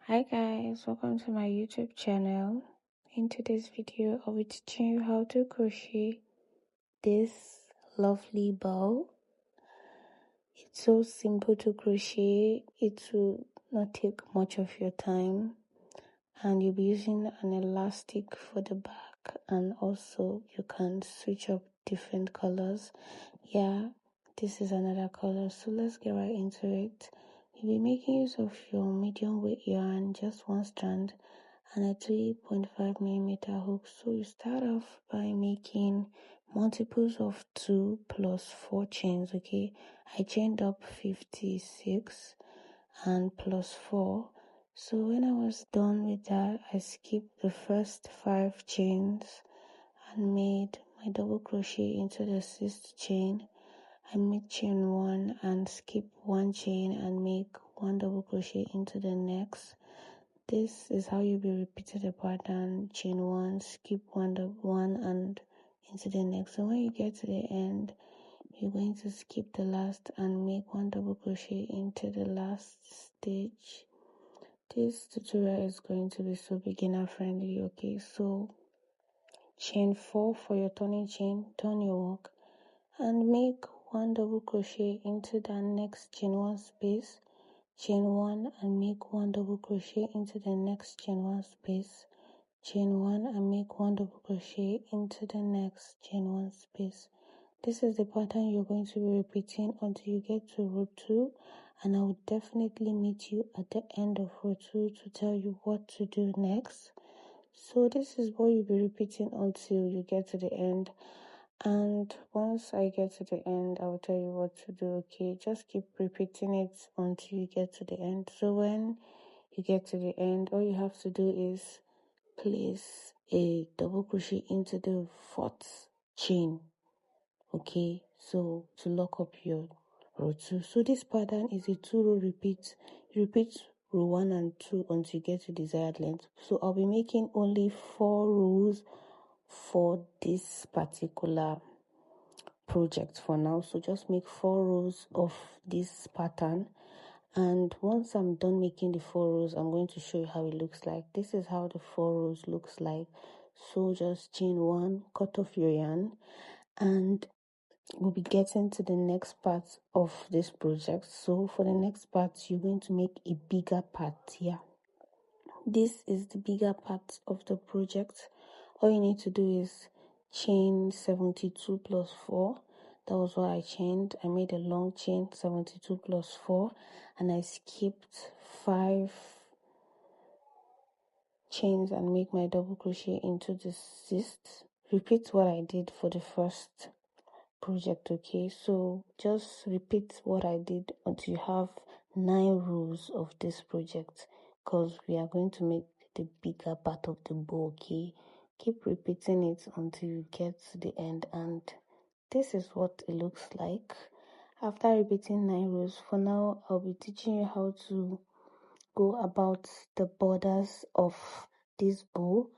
Hi guys, welcome to my YouTube channel. In today's video, I'll be teaching you how to crochet this lovely bow. It's so simple to crochet. It will not take much of your time, and you'll be using an elastic for the back, and also you can switch up different colors. Yeah, this is another color, so let's get right into it. You'll be making use of your medium weight yarn, just one strand, and a 3.5mm hook. So you start off by making multiples of 2 plus 4 chains. Okay, I chained up 56 and plus 4. So when I was done with that, I skipped the first 5 chains and made my double crochet into the 6th chain. I made chain 1 and skip 1 chain and make 1 double crochet into the next. This is how you'll be repeating the pattern: chain 1, skip 1 and into the next. So when you get to the end, you're going to skip the last and make 1 double crochet into the last stitch. This tutorial is going to be so beginner friendly. Okay, so chain 4 for your turning chain, turn your work and make 1 double crochet into the next chain 1 space, chain 1 and make 1 double crochet into the next chain 1 space, chain 1 and make 1 double crochet into the next chain 1 space. This is the pattern you're going to be repeating until you get to row 2, and I will definitely meet you at the end of row 2 to tell you what to do next. So this is what you'll be repeating until you get to the end. And once I get to the end, I will tell you what to do. Okay, just keep repeating it until you get to the end. So when you get to the end, all you have to do is place a double crochet into the 4th chain. Okay, so to lock up your row 2. So this pattern is a 2-row repeat. You repeat row 1 and 2 until you get to desired length. So I'll be making only 4 rows for this particular project for now. So just make 4 rows of this pattern, and once I'm done making the 4 rows, I'm going to show you how it looks like. This is how the 4 rows looks like. So just chain 1, cut off your yarn, and we'll be getting to the next part of this project. So for the next part, you're going to make a bigger part here. This is the bigger part of the project. All you need to do is chain 72 plus 4. That was what I chained. I made a long chain, 72 plus 4, and I skipped 5 chains and make my double crochet into the 6th. Repeat what I did for the first project. Okay, so just repeat what I did until you have 9 rows of this project, because we are going to make the bigger part of the bow. Okay, keep repeating it until you get to the end, and this is what it looks like after repeating 9 rows. For now, I'll be teaching you how to go about the borders of this bow.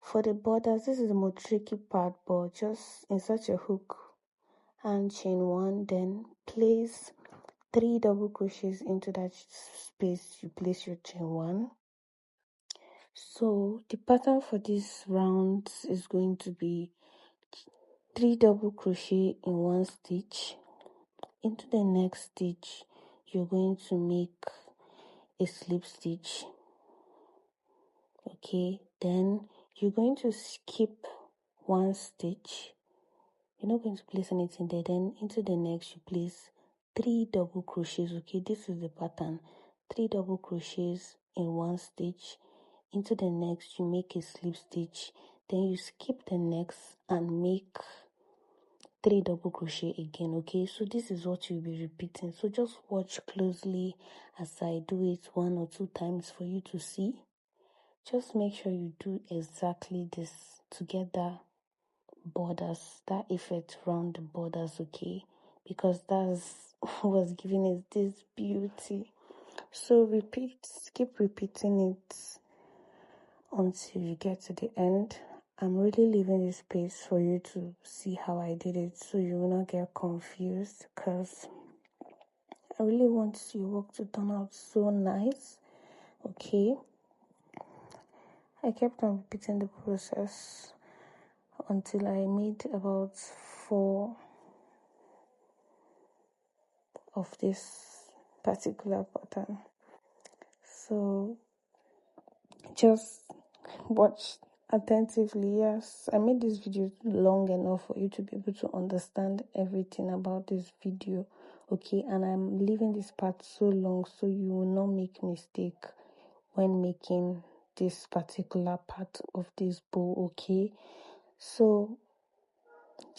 For the borders, this is the most tricky part, but just insert your hook and chain 1, then place 3 double crochets into that space you place your chain 1. So the pattern for this round is going to be 3 double crochet in 1 stitch. Into the next stitch, you're going to make a slip stitch. Okay, then you're going to skip 1 stitch. You're not going to place anything there. Then into the next, you place 3 double crochets. Okay, this is the pattern: 3 double crochets in 1 stitch. Into the next, you make a slip stitch. Then you skip the next and make 3 double crochet again. Okay, so this is what you'll be repeating. So just watch closely as I do it 1 or 2 times for you to see. Just make sure you do exactly this to get that borders, that effect around the borders. Okay, because that's what's giving us this beauty. So keep repeating it until you get to the end. I'm really leaving this space for you to see how I did it, so you will not get confused, because I really want your work to turn out so nice. Okay, I kept on repeating the process until I made about 4 of this particular pattern. So just watch attentively. Yes, I made this video long enough for you to be able to understand everything about this video, okay? And I'm leaving this part so long so you will not make mistake when making this particular part of this bow, okay? So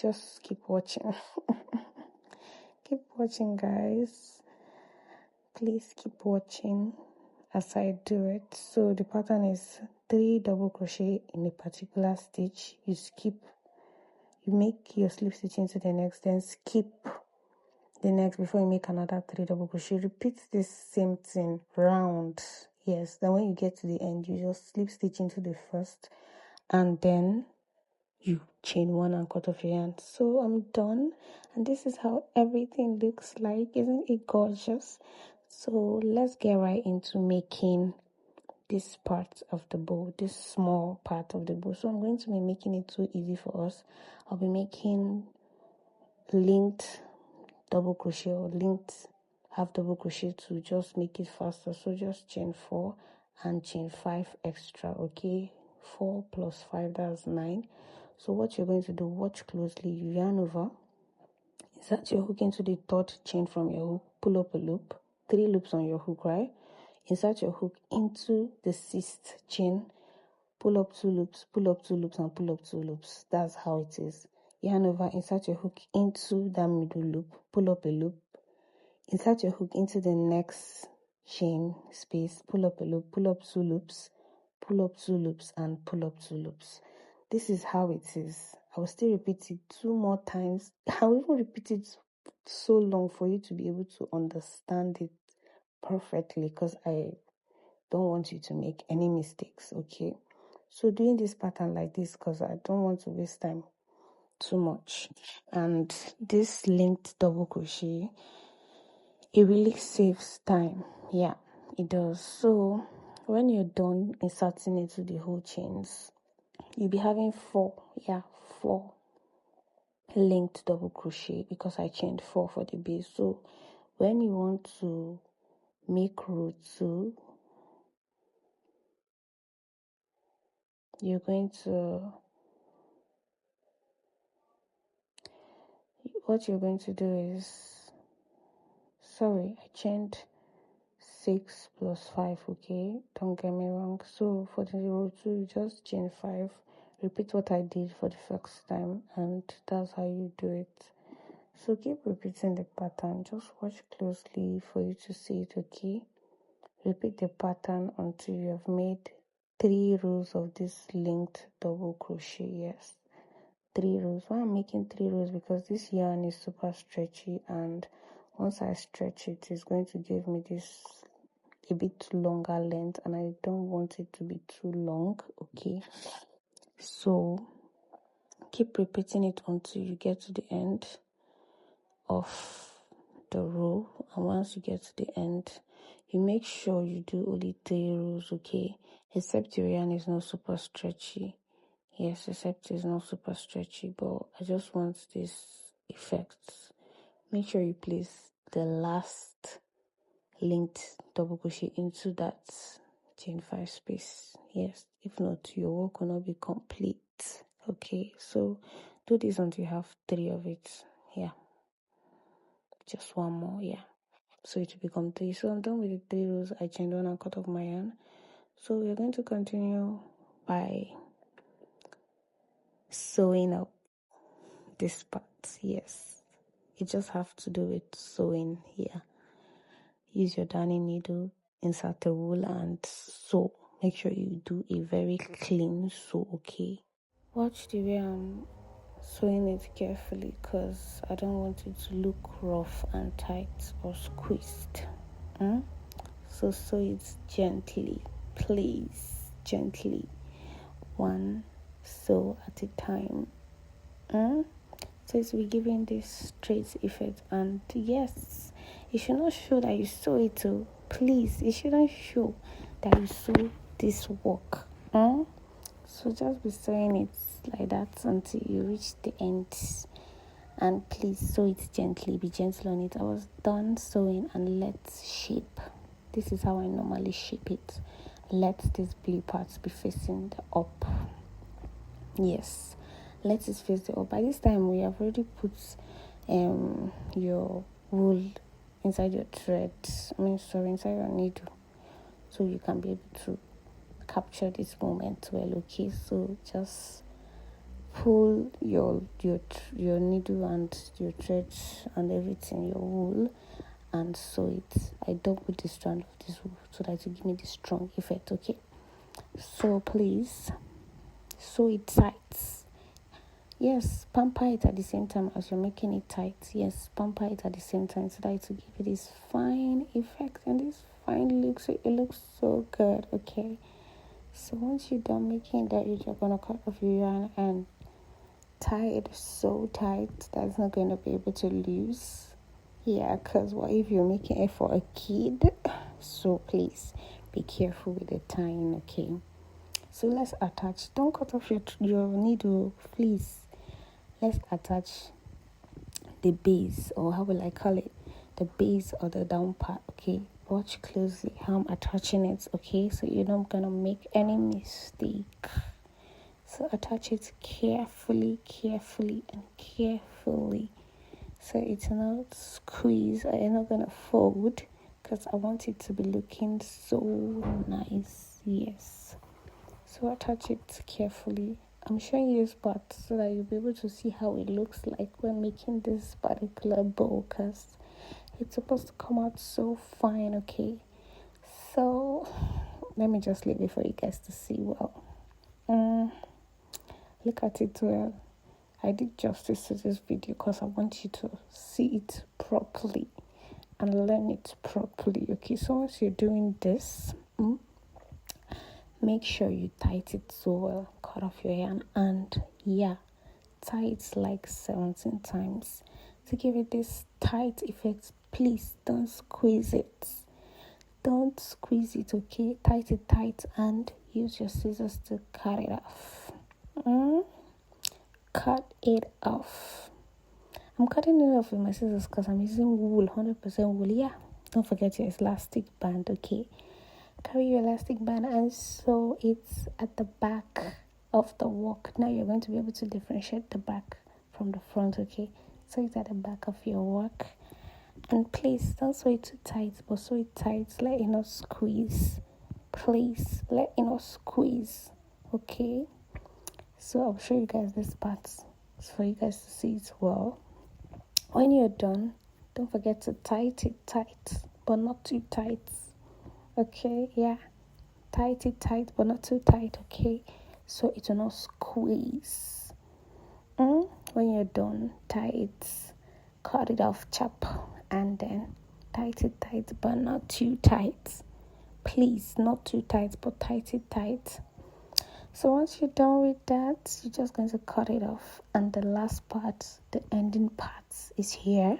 just keep watching. Keep watching, guys. Please keep watching as I do it. So the pattern is 3 double crochet in a particular stitch. You make your slip stitch into the next, then skip the next before you make another 3 double crochet. Repeat this same thing round. Yes, then when you get to the end, you just slip stitch into the first, and then you chain 1 and cut off your yarn. So I'm done, and this is how everything looks like. Isn't it gorgeous? So let's get right into making this part of the bow, this small part of the bow. So I'm going to be making it so easy for us. I'll be making linked double crochet or linked half double crochet to just make it faster. So just chain 4 and chain 5 extra, okay? 4 plus 5, that's 9. So what you're going to do, watch closely, you yarn over, insert your hook into the 3rd chain from your hook, pull up a loop, 3 loops on your hook, right? Insert your hook into the 6th chain, pull up 2 loops, pull up 2 loops, and pull up 2 loops. That's how it is. Yarn over, insert your hook into that middle loop, pull up a loop, insert your hook into the next chain space, pull up a loop, pull up 2 loops, pull up 2 loops, and pull up 2 loops. This is how it is. I will still repeat it 2 more times. I will even repeat it so long for you to be able to understand it perfectly, because I don't want you to make any mistakes, okay? So doing this pattern like this, because I don't want to waste time too much. And this linked double crochet, it really saves time. Yeah, it does. So when you're done inserting into the whole chains, you'll be having 4 linked double crochet, because I chained 4 for the base. So when you want to make row 2, you're going to, what you're going to do is, sorry, I chained 6 plus 5, okay? Don't get me wrong. So for the row 2, you just chain 5, repeat what I did for the first time, and that's how you do it. So keep repeating the pattern. Just watch closely for you to see it, okay? Repeat the pattern until you have made 3 rows of this linked double crochet. Yes, 3 rows. Why I'm making 3 rows? Because this yarn is super stretchy, and once I stretch it, it's going to give me this a bit longer length, and I don't want it to be too long, okay? So keep repeating it until you get to the end of the row, and once you get to the end, you make sure you do only 3 rows, okay? Except your yarn is not super stretchy. Yes, except it's not super stretchy, but I just want this effect. Make sure you place the last linked double crochet into that chain 5 space. Yes, if not, your work will not be complete. Okay, so do this until you have 3 of it. Yeah, just 1 more. Yeah, so it will become 3. So I'm done with the 3 rows. I chained 1 and cut off my yarn. So we're going to continue by sewing up this part. Yes, you just have to do with sewing here. Use your darning needle, insert the wool, and sew. Make sure you do a very clean sew, okay? Watch the way I'm sewing it carefully, because I don't want it to look rough and tight or squeezed. So sew it gently, please, gently, 1 sew at a time. So it's be giving this straight effect, and yes, it should not show that you sew it too. Please, it shouldn't show that you sew this work. So just be sewing it like that until you reach the end. And please sew it gently, be gentle on it. I was done sewing, and let's shape. This is how I normally shape it. Let this blue part be facing the up. Yes, let it face the up. By this time we have already put your wool inside your thread, inside your needle, so you can be able to capture this moment well. Okay, so just pull your needle and your thread and everything, your wool, and sew it. I double the strand of this wool so that it will give me the strong effect. Okay, so please sew it tight. Yes, pamper it at the same time as you're making it tight. Yes, pamper it at the same time so that it will give you this fine effect and this fine look. So it looks so good. Okay, so once you're done making that, you're gonna cut off your yarn and tie it so tight that it's not going to be able to loose. Yeah, because what if you're making it for a kid? So please be careful with the tying. Okay, so let's attach. Don't cut off your needle, please. Let's attach the base, or how will I call it, the base or the down part. Okay, watch closely how I'm attaching it. Okay, so you're not gonna make any mistake. So attach it carefully, and carefully, so it's not squeeze or you're not gonna fold, because I want it to be looking so nice. Yes, so attach it carefully. I'm showing you this part so that you'll be able to see how it looks like when making this particular bow, because it's supposed to come out so fine. Okay, so let me just leave it for you guys to see well. Look at it well. I did justice to this video because I want you to see it properly and learn it properly. Okay, so once you're doing this, make sure you tight it so well. Cut off your yarn and tie it like 17 times to give it this tight effect. Please don't squeeze it. Don't squeeze it, okay? Tight it tight and use your scissors to cut it off. Cut it off. I'm cutting it off with my scissors because I'm using wool, 100% wool. Yeah, don't forget your elastic band. Okay, carry your elastic band and sew it at the back of the work. Now you're going to be able to differentiate the back from the front. Okay, sew it at the back of your work, and please don't sew it too tight, but sew it tight. Let it not squeeze. Please let it not squeeze. Okay, so I'll show you guys this part for you guys to see it well. When you're done, don't forget to tight it tight, but not too tight. Okay, yeah, tight it tight, but not too tight. Okay, so it will not squeeze. When you're done, tie it, cut it off, chop, and then tight it tight, but not too tight. Please, not too tight, but tight it tight. So once you're done with that, you're just going to cut it off. And the last part, the ending part, is here.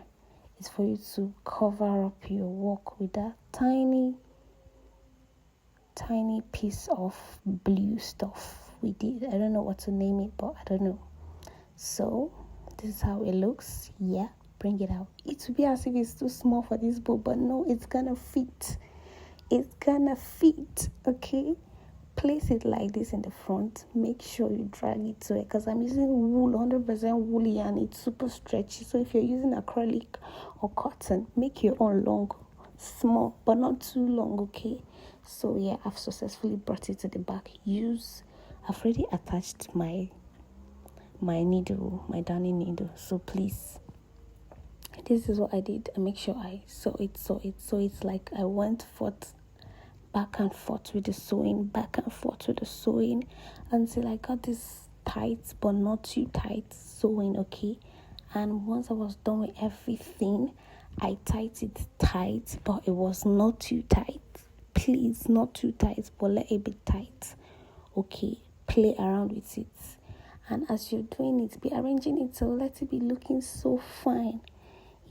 It's for you to cover up your work with that tiny piece of blue stuff we did. I don't know what to name it, but I don't know. So this is how it looks. Yeah, bring it out. It will be as if it's too small for this bow, but no, it's gonna fit. It's gonna fit. Okay, place it like this in the front. Make sure you drag it to it, because I'm using wool, 100% woolly, and it's super stretchy. So if you're using acrylic or cotton, make your own long, small, but not too long. Okay, so yeah, I've successfully brought it to the back. I've already attached my needle, my darning needle. So please, this is what I did. I make sure I sew it. So it's like I went back and forth with the sewing, until I got this tight but not too tight sewing. Okay, and once I was done with everything, I tied it tight, but it was not too tight. Please, not too tight, but let it be tight. Okay, play around with it, and as you're doing it, be arranging it so let it be looking so fine.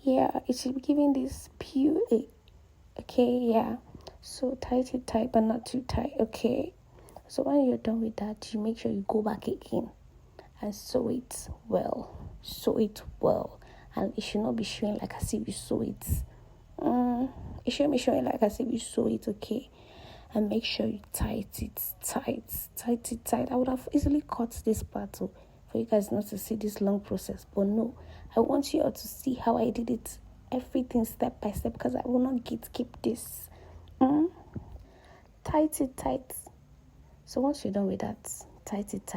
Yeah, it should be giving this pure. Okay, yeah. So tight it tight, but not too tight. Okay, So when you're done with that, you make sure you go back again and sew it well. Sew it well. And it should not be showing like as if you sew it. It shouldn't be showing like as if you sew it, okay? And make sure you tight it tight. I would have easily cut this part for you guys not to see this long process, but no, I want you all to see how I did it, everything step by step, because I will not keep this. Tight it tight. So once you're done with that, tight it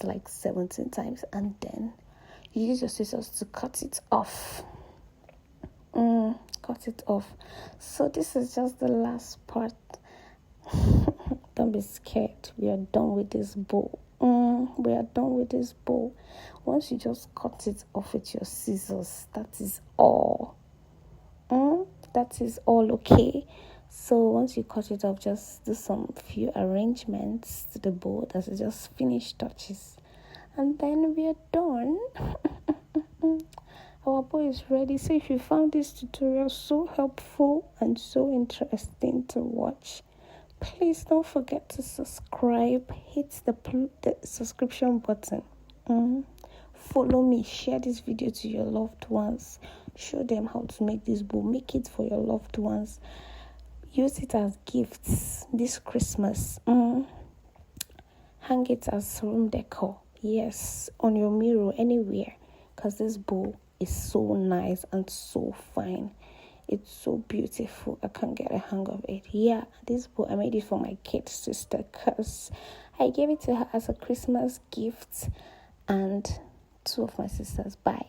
like 17 times, and then you use your scissors to cut it off. Cut it off. So this is just the last part. Don't be scared. We are done with this bow. We are done with this bow. Once you just cut it off with your scissors, that is all. That is all, okay? So once you cut it off, just do some few arrangements to the bow. That's just finished touches. And then we are done. Our bow is ready. So if you found this tutorial so helpful and so interesting to watch, please don't forget to subscribe. Hit the subscription button. Follow me. Share this video to your loved ones. Show them how to make this bow. Make it for your loved ones. Use it as gifts this Christmas. Hang it as room decor. Yes, on your mirror, anywhere. Because this bow is so nice and so fine. It's so beautiful. I can't get a hang of it. Yeah, this bow, I made it for my kid sister because I gave it to her as a Christmas gift, and two of my sisters. Bye.